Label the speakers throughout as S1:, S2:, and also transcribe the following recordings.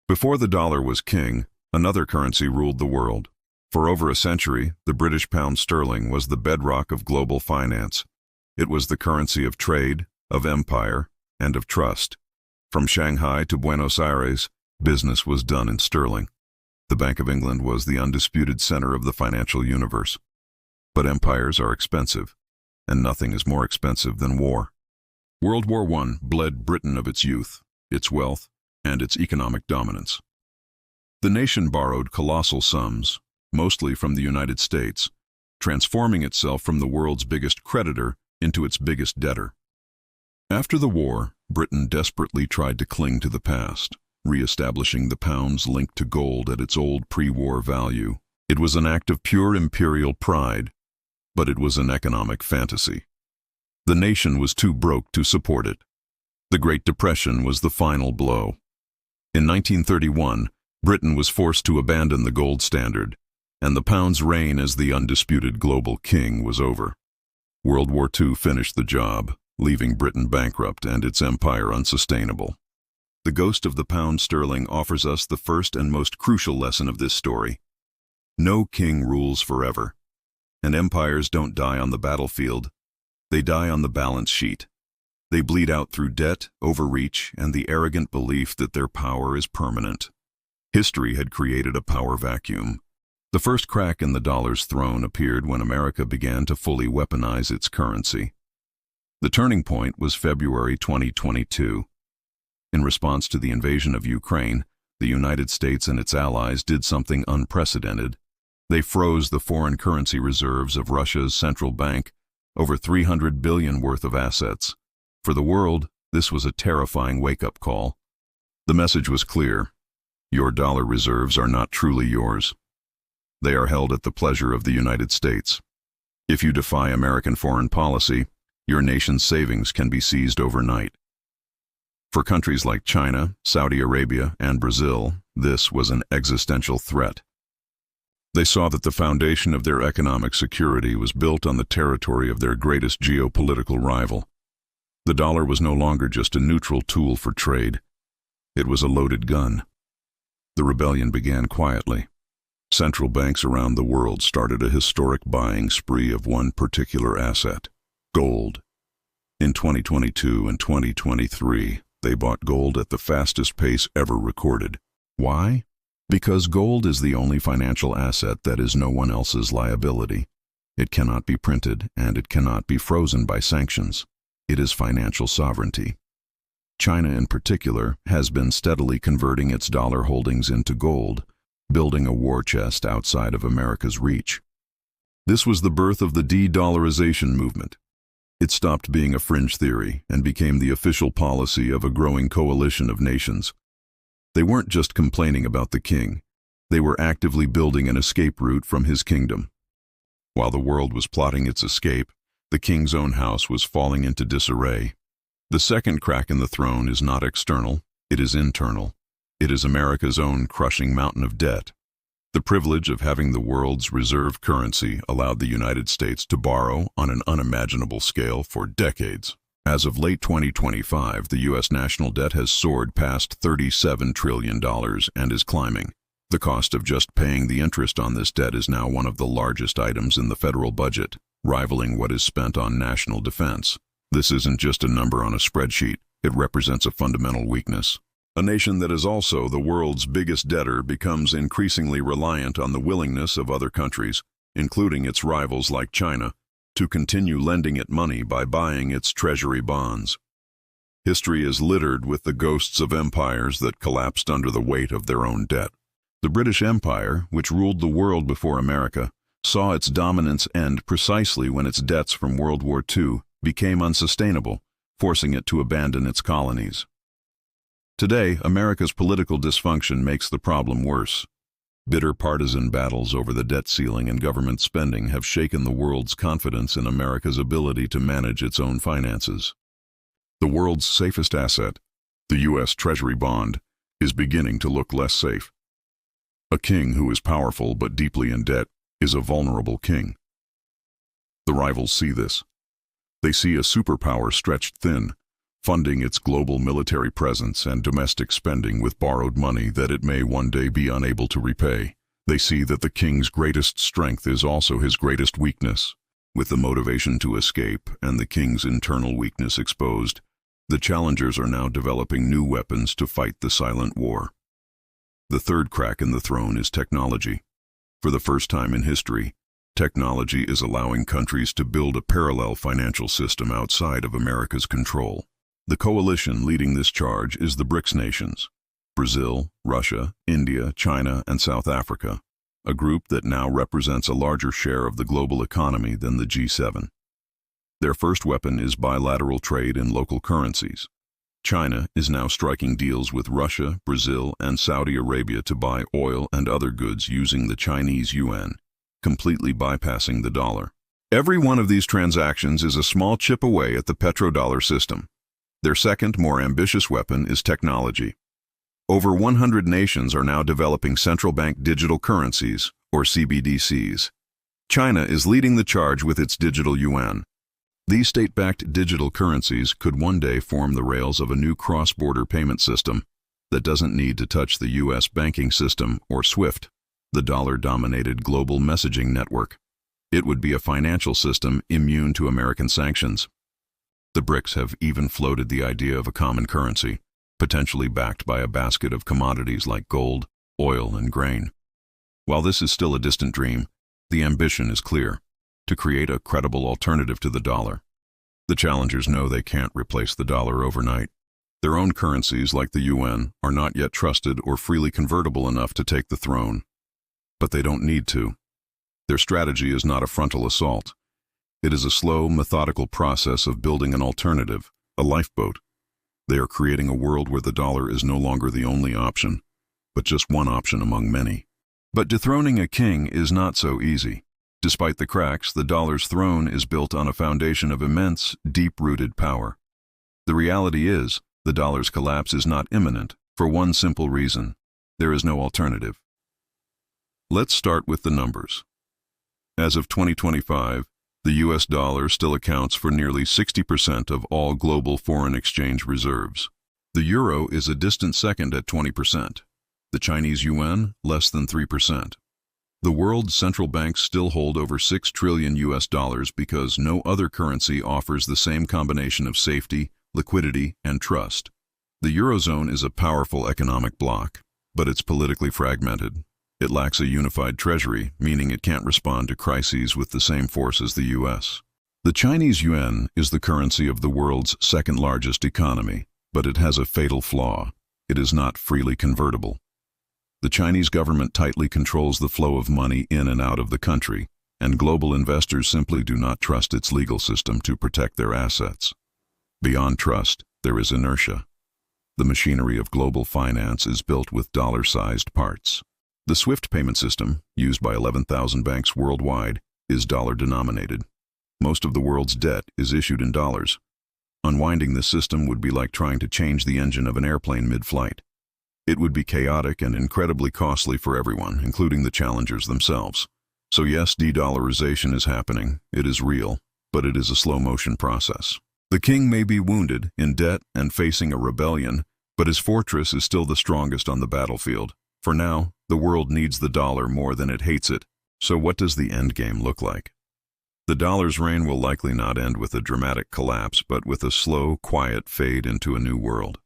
S1: Before the dollar was king, another currency ruled the world. For over a century, the British pound sterling was the bedrock of global finance. It was the currency of trade, of empire, and of trust. From Shanghai to Buenos Aires, business was done in sterling. The Bank of England was the undisputed center of the financial universe. But empires are expensive, and nothing is more expensive than war. World War I bled Britain of its youth, its wealth, and its economic dominance. The nation borrowed colossal sums, mostly from the United States, transforming itself from the world's biggest creditor into its biggest debtor. After the war, Britain desperately tried to cling to the past, re-establishing the pound's link to gold at its old pre-war value. It was an act of pure imperial pride, but it was an economic fantasy. The nation was too broke to support it. The Great Depression was the final blow. In 1931, Britain was forced to abandon the gold standard, and the pound's reign as the undisputed global king was over. World War II finished the job, leaving Britain bankrupt and its empire unsustainable. The ghost of the pound sterling offers us the first and most crucial lesson of this story. No king rules forever, and empires don't die on the battlefield. They die on the balance sheet. They bleed out through debt, overreach, and the arrogant belief that their power is permanent. History had created a power vacuum. The first crack in the dollar's throne appeared when America began to fully weaponize its currency. The turning point was February 2022. In response to the invasion of Ukraine, the United States and its allies did something unprecedented. They froze the foreign currency reserves of Russia's central bank, over $300 billion worth of assets. For the world, this was a terrifying wake-up call. The message was clear. Your dollar reserves are not truly yours. They are held at the pleasure of the United States. If you defy American foreign policy, your nation's savings can be seized overnight. For countries like China, Saudi Arabia, and Brazil, this was an existential threat. They saw that the foundation of their economic security was built on the territory of their greatest geopolitical rival. The dollar was no longer just a neutral tool for trade. It was a loaded gun. The rebellion began quietly. Central banks around the world started a historic buying spree of one particular asset: gold. In 2022 and 2023, they bought gold at the fastest pace ever recorded. Why? Because gold is the only financial asset that is no one else's liability. It cannot be printed, and it cannot be frozen by sanctions. It is financial sovereignty. China, in particular, has been steadily converting its dollar holdings into gold, building a war chest outside of America's reach. This was the birth of the D-dollarization movement. It stopped being a fringe theory and became the official policy of a growing coalition of nations. They weren't just complaining about the king. They were actively building an escape route from his kingdom. While the world was plotting its escape, the king's own house was falling into disarray. The second crack in the throne is not external, it is internal. It is America's own crushing mountain of debt. The privilege of having the world's reserve currency allowed the United States to borrow on an unimaginable scale for decades. As of late 2025, the U.S. national debt has soared past $37 trillion and is climbing. The cost of just paying the interest on this debt is now one of the largest items in the federal budget, rivaling what is spent on national defense. This isn't just a number on a spreadsheet. It represents a fundamental weakness. A nation that is also the world's biggest debtor becomes increasingly reliant on the willingness of other countries, including its rivals like China, to continue lending it money by buying its treasury bonds. History is littered with the ghosts of empires that collapsed under the weight of their own debt. The British Empire, which ruled the world before America, saw its dominance end precisely when its debts from World War II became unsustainable, forcing it to abandon its colonies. Today, America's political dysfunction makes the problem worse. Bitter partisan battles over the debt ceiling and government spending have shaken the world's confidence in America's ability to manage its own finances. The world's safest asset, the U.S. Treasury bond, is beginning to look less safe. A king who is powerful but deeply in debt is a vulnerable king. The rivals see this. They see a superpower stretched thin, funding its global military presence and domestic spending with borrowed money that it may one day be unable to repay. They see that the king's greatest strength is also his greatest weakness. With the motivation to escape and the king's internal weakness exposed, the challengers are now developing new weapons to fight the silent war. The third crack in the throne is technology. For the first time in history, technology is allowing countries to build a parallel financial system outside of America's control. The coalition leading this charge is the BRICS nations: Brazil, Russia, India, China, and South Africa, a group that now represents a larger share of the global economy than the G7. Their first weapon is bilateral trade in local currencies. China is now striking deals with Russia, Brazil, and Saudi Arabia to buy oil and other goods using the Chinese yuan, completely bypassing the dollar. Every one of these transactions is a small chip away at the petrodollar system. Their second, more ambitious weapon is technology. Over 100 nations are now developing central bank digital currencies, or CBDCs. China is leading the charge with its digital yuan. These state-backed digital currencies could one day form the rails of a new cross-border payment system that doesn't need to touch the U.S. banking system or SWIFT, the dollar-dominated global messaging network. It would be a financial system immune to American sanctions. The BRICS have even floated the idea of a common currency, potentially backed by a basket of commodities like gold, oil, and grain. While this is still a distant dream, the ambition is clear: to create a credible alternative to the dollar. The challengers know they can't replace the dollar overnight. Their own currencies, like the yuan, are not yet trusted or freely convertible enough to take the throne. But they don't need to. Their strategy is not a frontal assault. It is a slow, methodical process of building an alternative, a lifeboat. They are creating a world where the dollar is no longer the only option, but just one option among many. But dethroning a king is not so easy. Despite the cracks, the dollar's throne is built on a foundation of immense, deep-rooted power. The reality is, the dollar's collapse is not imminent, for one simple reason: there is no alternative. Let's start with the numbers. As of 2025, the US dollar still accounts for nearly 60% of all global foreign exchange reserves. The euro is a distant second at 20%. The Chinese yuan, less than 3%. The world's central banks still hold over $6 trillion because no other currency offers the same combination of safety, liquidity, and trust. The Eurozone is a powerful economic bloc, but it's politically fragmented. It lacks a unified treasury, meaning it can't respond to crises with the same force as the US. The Chinese yuan is the currency of the world's second-largest economy, but it has a fatal flaw: it is not freely convertible. The Chinese government tightly controls the flow of money in and out of the country, and global investors simply do not trust its legal system to protect their assets. Beyond trust, there is inertia. The machinery of global finance is built with dollar-sized parts. The SWIFT payment system, used by 11,000 banks worldwide, is dollar-denominated. Most of the world's debt is issued in dollars. Unwinding this system would be like trying to change the engine of an airplane mid-flight. It would be chaotic and incredibly costly for everyone, including the challengers themselves. So yes, D-dollarization is happening. It is real, but it is a slow-motion process. The king may be wounded, in debt, and facing a rebellion, but his fortress is still the strongest on the battlefield. For now, the world needs the dollar more than it hates it. So what does the endgame look like? The dollar's reign will likely not end with a dramatic collapse, but with a slow, quiet fade into a new world.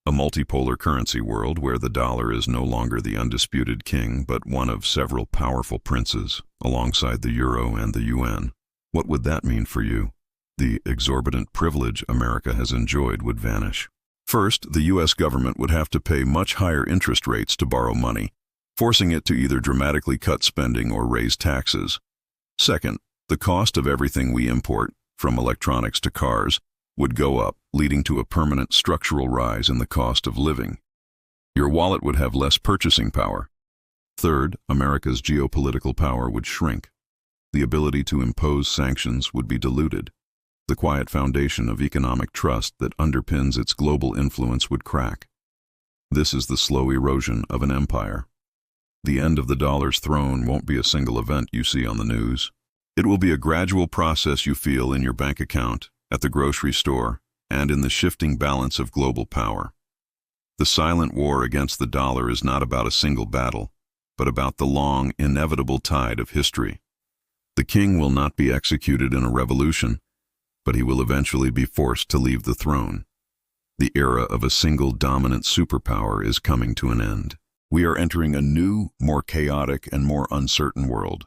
S1: A multipolar currency world where the dollar is no longer the undisputed king, but one of several powerful princes, alongside the euro and the yuan. What would that mean for you? The exorbitant privilege America has enjoyed would vanish. First, the U.S. government would have to pay much higher interest rates to borrow money, forcing it to either dramatically cut spending or raise taxes. Second, the cost of everything we import, from electronics to cars, would go up, leading to a permanent structural rise in the cost of living. Your wallet would have less purchasing power. Third, America's geopolitical power would shrink. The ability to impose sanctions would be diluted. The quiet foundation of economic trust that underpins its global influence would crack. This is the slow erosion of an empire. The end of the dollar's throne won't be a single event you see on the news. It will be a gradual process you feel in your bank account, at the grocery store, and in the shifting balance of global power. The silent war against the dollar is not about a single battle, but about the long, inevitable tide of history. The king will not be executed in a revolution, but he will eventually be forced to leave the throne. The era of a single dominant superpower is coming to an end. We are entering a new, more chaotic and more uncertain world.